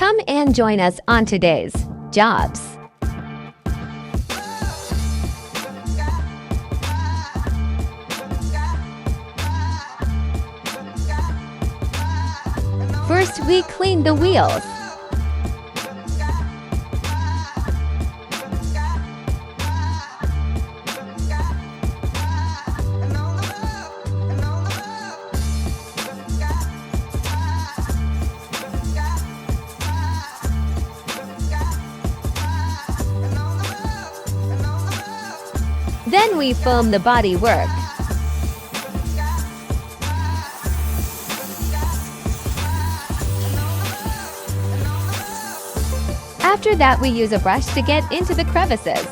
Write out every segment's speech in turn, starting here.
Come and join us on today's jobs. First, we clean the wheels. Then we film the body work. After that, we use a brush to get into the crevices.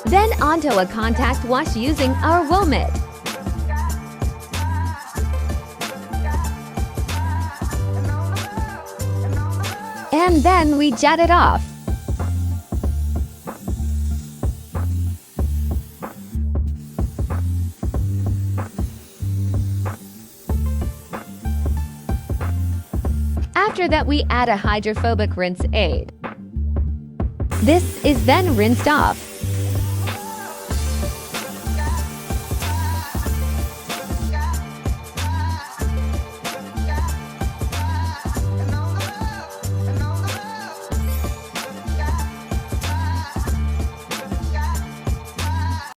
Then onto a contact wash using our wool mitt. And then we jet it off. After that, we add a hydrophobic rinse aid. This is then rinsed off.